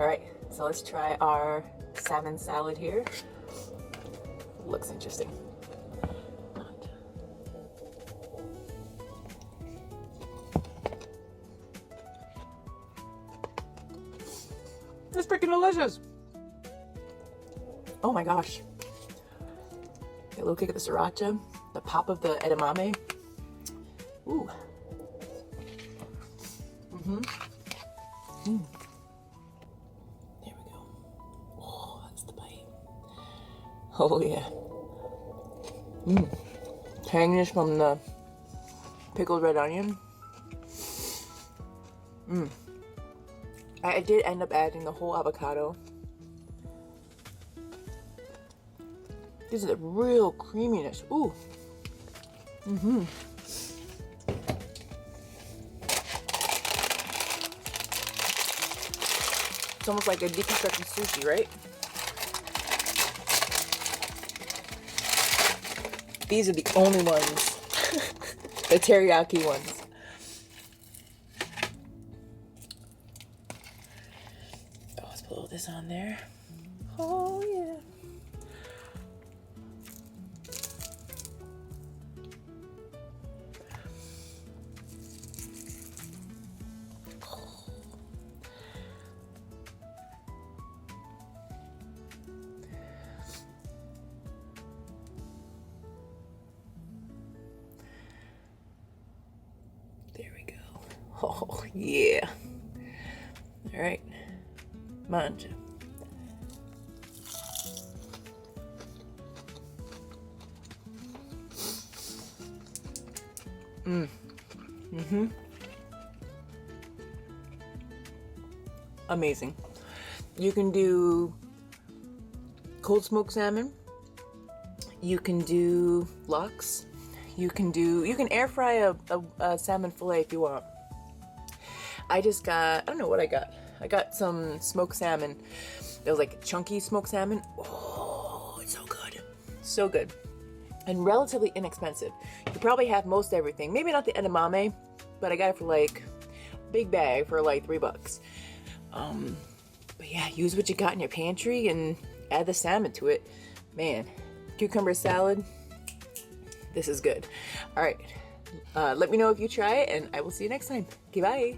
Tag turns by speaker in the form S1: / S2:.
S1: All right, so let's try our salmon salad here. Looks interesting. It's freaking delicious. Oh my gosh. Get a little kick of the sriracha, the pop of the edamame. Ooh. There we go. Oh, that's the bite. Oh yeah. Tanginess from the pickled red onion. I did end up adding the whole avocado. This is a real creaminess. Ooh. It's almost like a deconstructed sushi, right? These are the only ones. The teriyaki ones. Oh, let's put all this on there. Oh, yeah. There we go. Oh, yeah. All right. Manja. Amazing. You can do cold smoked salmon. You can do lox. You can air fry a salmon fillet if you want. I just got, I don't know what I got. I got some smoked salmon. It was like chunky smoked salmon. Oh, it's so good. So good. And relatively inexpensive. You probably have most everything. Maybe not the edamame, but I got it for like a big bag for like $3. But yeah, use what you got in your pantry and add the salmon to it. Man, cucumber salad. This is good. All right. Let me know if you try it, and I will see you next time. Okay, bye.